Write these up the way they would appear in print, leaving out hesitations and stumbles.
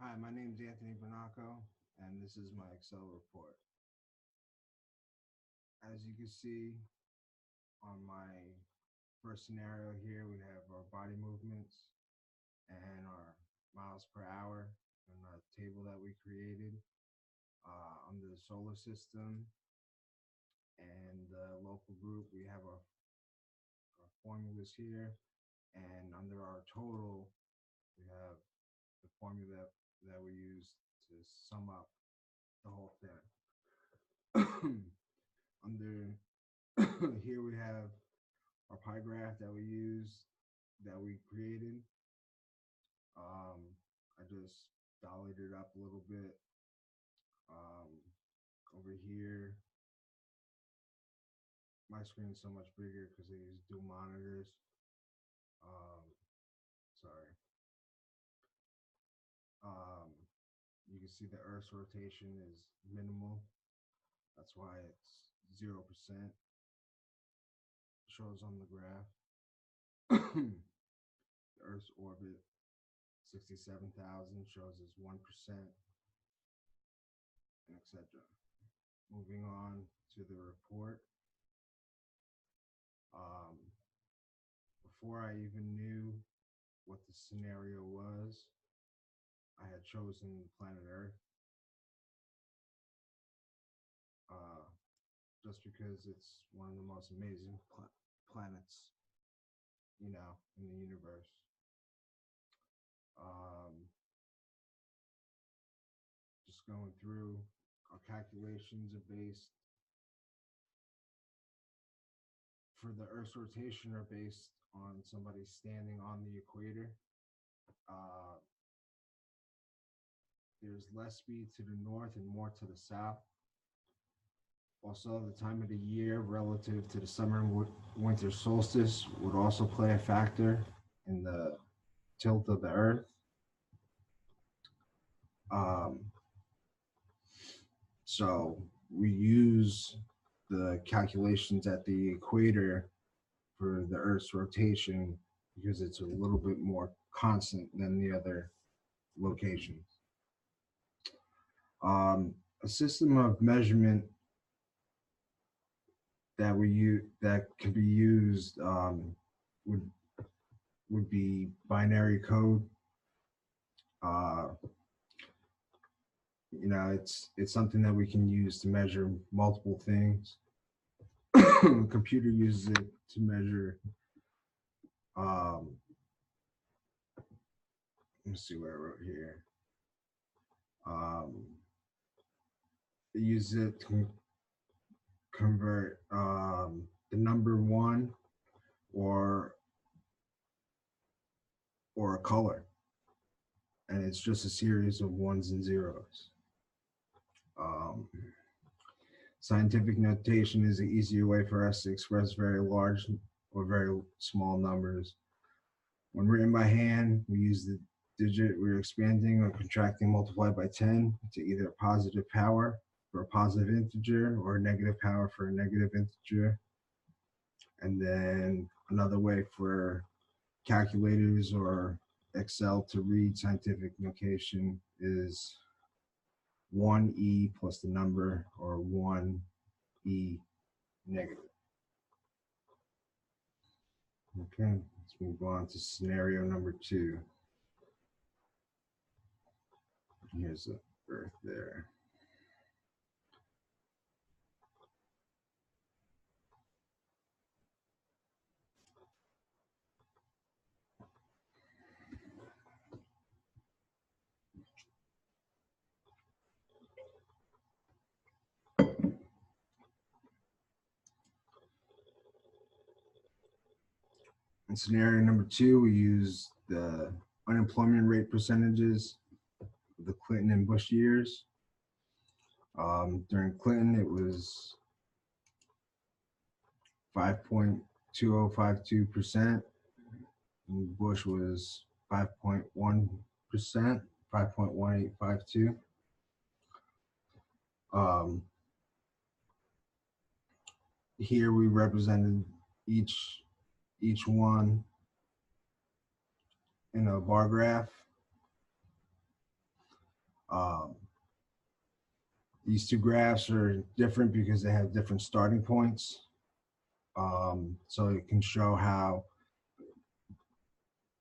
Hi, my name is Anthony Bernacco, and this is my Excel report. As you can see on my first scenario here, we have our body movements and our miles per hour and a table that we created under the solar system and the local group. We have our formulas here, and under our total, we have the formula that we use to sum up the whole thing. Under here we have our pie graph that we use, that we created. I just dollied it up a little bit. Over here, my screen is so much bigger because I use dual monitors. Sorry. You can see the Earth's rotation is minimal. That's why it's 0%. Shows on the graph. The Earth's orbit, 67,000, shows as 1%, and etc. Moving on to the report. Before I even knew what the scenario was, I had chosen planet Earth. Just because it's one of the most amazing planets, in the universe. Just going through, our calculations are based for the Earth's rotation are based on somebody standing on the equator. There's less speed to the north and more to the south. Also, the time of the year relative to the summer and winter solstice would also play a factor in the tilt of the Earth. So we use the calculations at the equator for the Earth's rotation because it's a little bit more constant than the other locations. A system of measurement that could be used would be binary code. It's something that we can use to measure multiple things. The computer uses it to measure. Let me see what I wrote here. It uses it to convert the number 1 or a color, and it's just a series of ones and zeros. Scientific notation is an easier way for us to express very large or very small numbers. When written by hand, we use the digit we're expanding or contracting multiplied by 10 to either a positive power for a positive integer or a negative power for a negative integer. And then another way for calculators or Excel to read scientific notation is 1e plus the number, or 1e negative. Okay, let's move on to scenario number 2. Here's the Earth there. In scenario number 2, we use the unemployment rate percentages of the Clinton and Bush years. During Clinton, it was 5.2052%, and Bush was 5.1%, 5.1852. Here we represented each one in a bar graph. Um, these two graphs are different because they have different starting points. So it can show how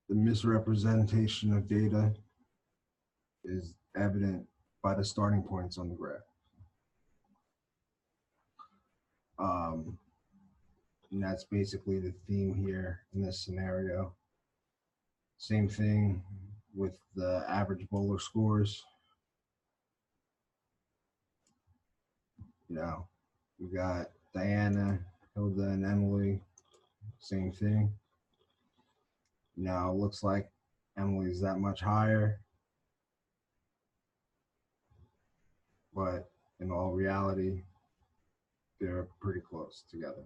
the misrepresentation of data is evident by the starting points on the graph. Um, and that's basically the theme here in this scenario. Same thing with the average bowler scores. You know, we got Diana, Hilda, and Emily. Same thing. Now it looks like Emily's that much higher, but in all reality, they're pretty close together.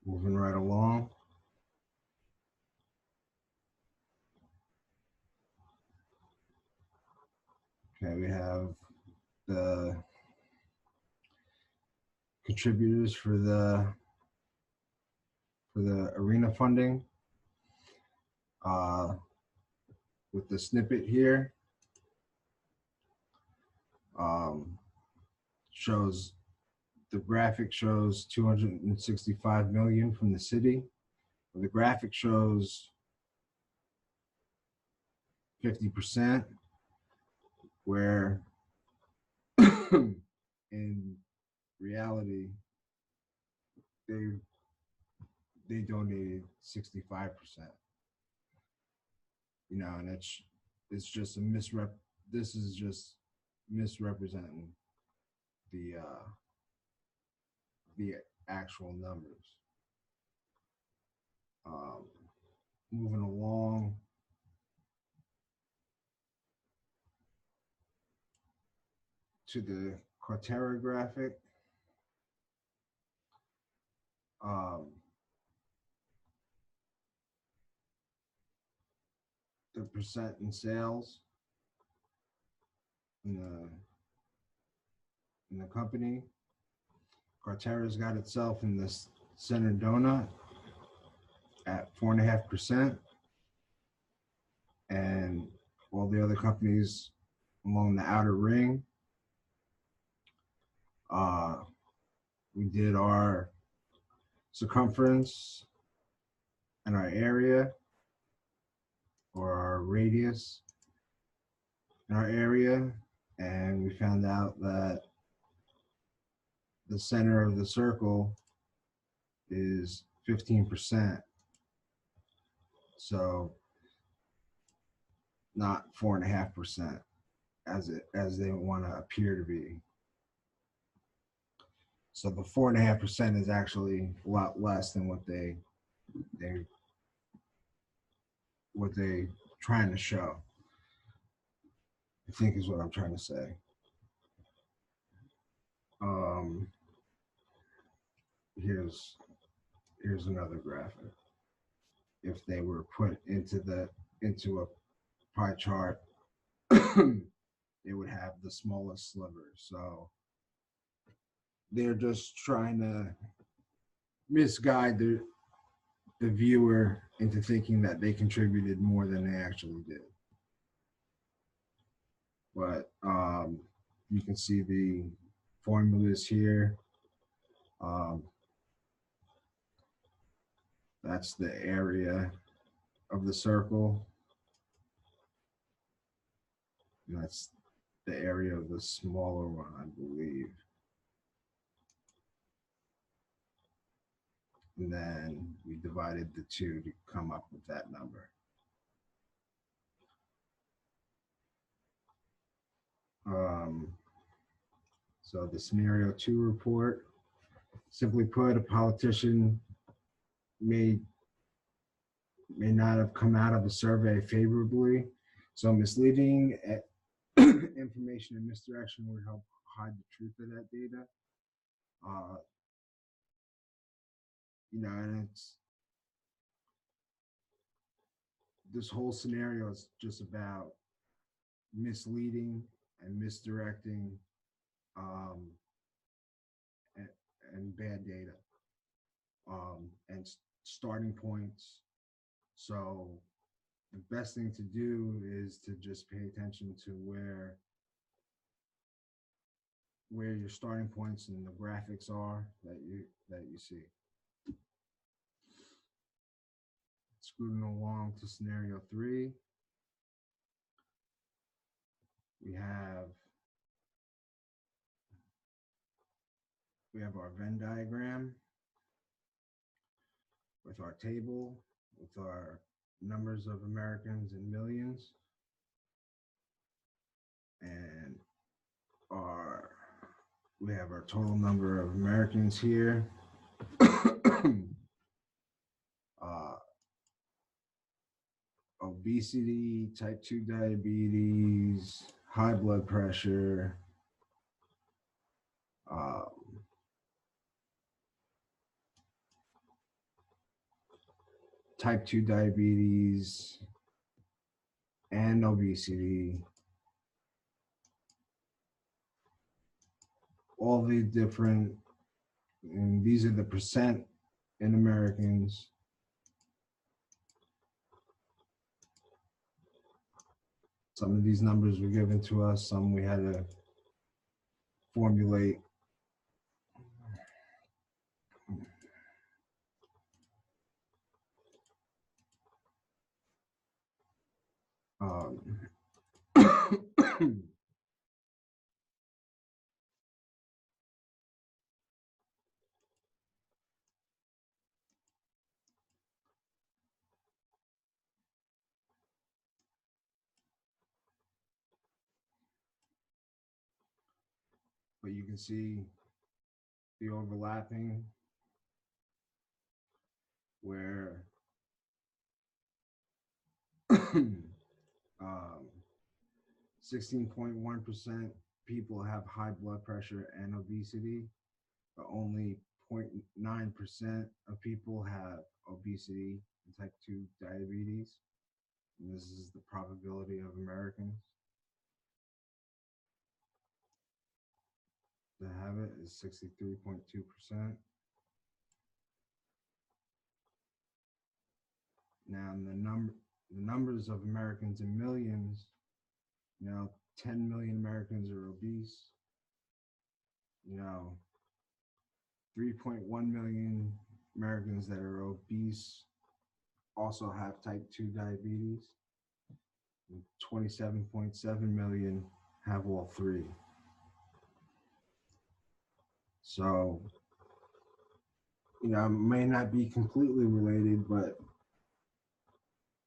Moving right along. Okay, we have the contributors for the arena funding. With the snippet here, um, shows the graphic shows 265 million from the city. The graphic shows 50%, where in reality they they donated 65%. You know, and it's just a misrep. This is just misrepresenting the the actual numbers. Um, moving along to the Cortera graphic. Um, the percent in sales in the company. Cortera's got itself in this center donut at 4.5%, and all the other companies along the outer ring. Uh, we did our circumference and our area, or our radius in our area, and we found out that the center of the circle is 15%. So not 4.5% as they want to appear to be. So the 4.5% is actually a lot less than what they trying to show. I think is what I'm trying to say. Um, here's another graphic. If they were put into a pie chart, they would have the smallest sliver. So they're just trying to misguide the viewer into thinking that they contributed more than they actually did. But you can see the formulas here. That's the area of the circle. And that's the area of the smaller one, I believe. And then we divided the two to come up with that number. So the scenario 2 report, simply put, a politician may not have come out of a survey favorably. So misleading information and misdirection would help hide the truth of that data. You know, and this whole scenario is just about misleading and misdirecting and, and bad data. And starting points. So the best thing to do is to just pay attention to where your starting points and the graphics are that you see. Scooting along to scenario 3, we have our Venn diagram with our table, with our numbers of Americans in millions, and we have our total number of Americans here. Obesity, type 2 diabetes, high blood pressure, type 2 diabetes, and obesity. All the different, and these are the percent in Americans. Some of these numbers were given to us, some we had to formulate. But you can see the overlapping where 16.1% people have high blood pressure and obesity, but only 0.9% of people have obesity and type 2 diabetes. And this is the probability of Americans to have it is 63.2%. Now the numbers of Americans in millions, 10 million Americans are obese. 3.1 million Americans that are obese also have type 2 diabetes. 27.7 million have all three. So, it may not be completely related, but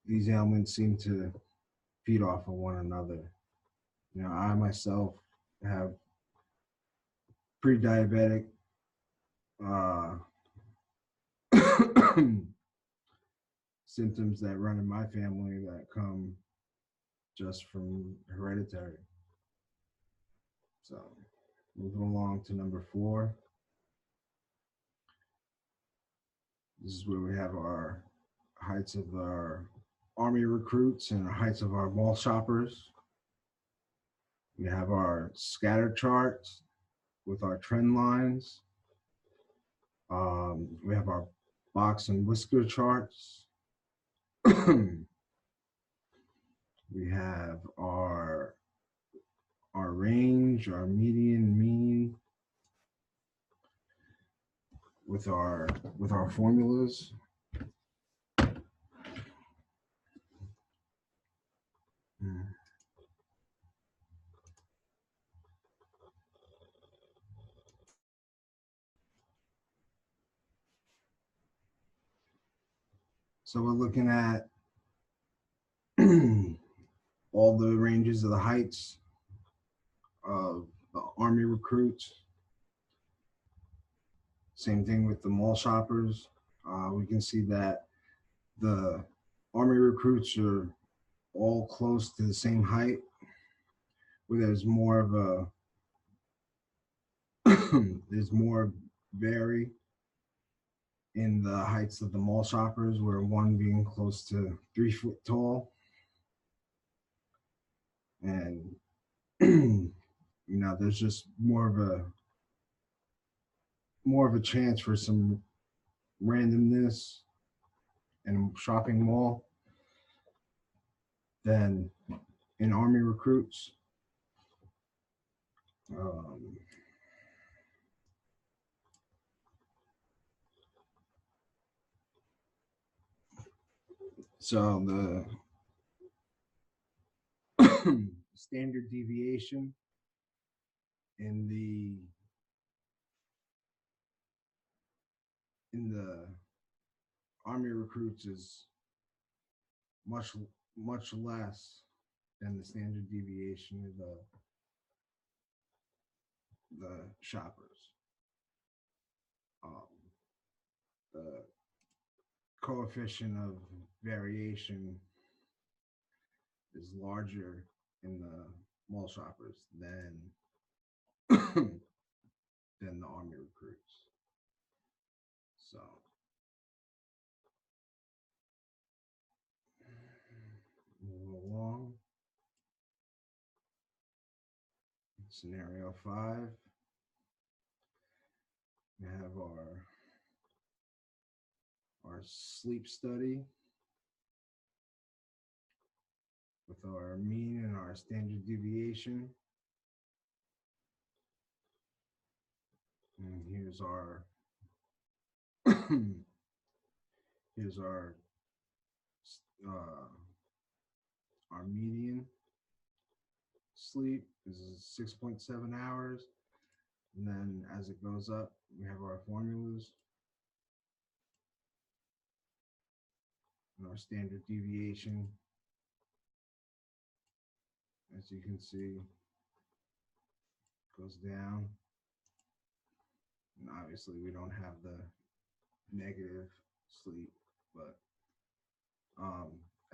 these ailments seem to feed off of one another. I myself have pre-diabetic symptoms that run in my family that come just from hereditary. So, moving along to number 4. This is where we have our heights of our Army recruits and the heights of our mall shoppers. We have our scatter charts with our trend lines. We have our box and whisker charts. We have our range, our median, mean, with our formulas. So we're looking at all the ranges of the heights of the Army recruits. Same thing with the mall shoppers. We can see that the Army recruits are all close to the same height, where there's more of a there's more vary in the heights of the mall shoppers, where one being close to 3 foot tall. And there's just more of a chance for some randomness in a shopping mall than in Army recruits. Um, so the standard deviation in the Army recruits is much much less than the standard deviation of the shoppers. Um, the coefficient of variation is larger in the mall shoppers than than the Army recruits. So move along. Scenario 5. We have our sleep study with our mean and our standard deviation. And here's uh, our median sleep is 6.7 hours. And then as it goes up, we have our formulas and our standard deviation. As you can see, goes down. And obviously we don't have the negative sleep, but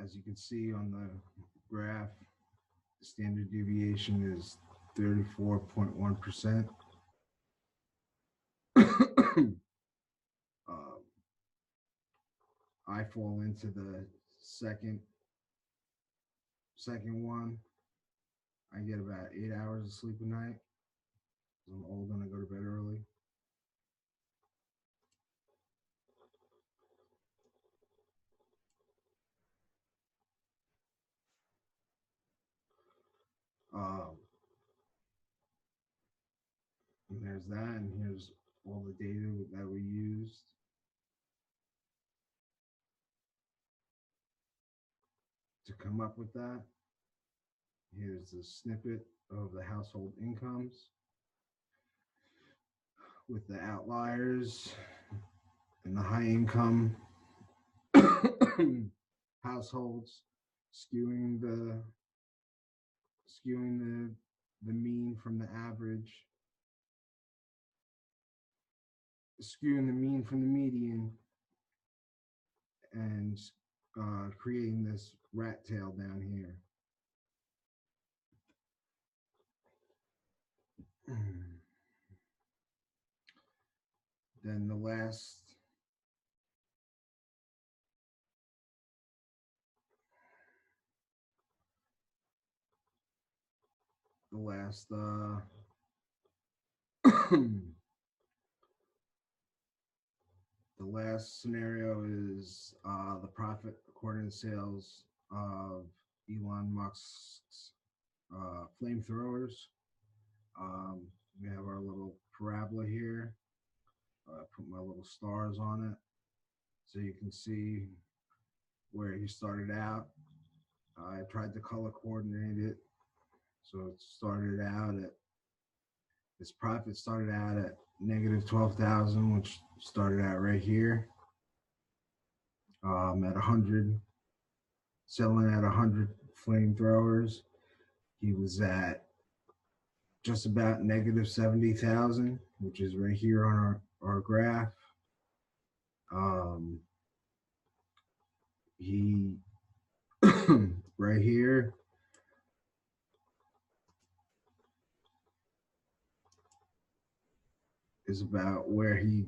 as you can see on the graph, the standard deviation is 34.1%. I fall into the second one. I get about 8 hours of sleep a night. I'm old and I go to bed early. And there's that, and here's all the data that we used to come up with that. Here's the snippet of the household incomes with the outliers and the high income households skewing the mean from the average, skewing the mean from the median, and creating this rat tail down here. Then the last the last scenario is the profit according to sales of Elon Musk's flamethrowers. We have our little parabola here. Put my little stars on it so you can see where he started out. I tried to color coordinate it. So it started out at, its profit started out at negative 12,000, which started out right here. At 100, selling at 100 flamethrowers. He was at just about negative 70,000, which is right here on our graph. He right here is about where he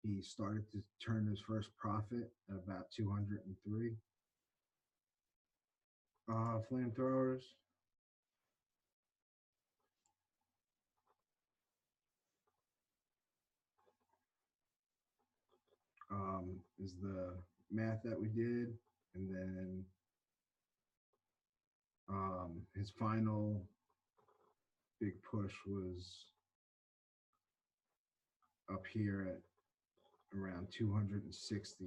he started to turn his first profit at about 203 flamethrowers. is the math that we did, and then his final big push was up here at around 260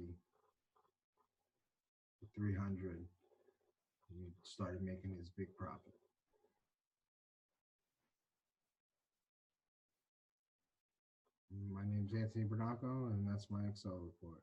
to 300. He started making his big profit. My name's Anthony Bernacco, and that's my Excel report.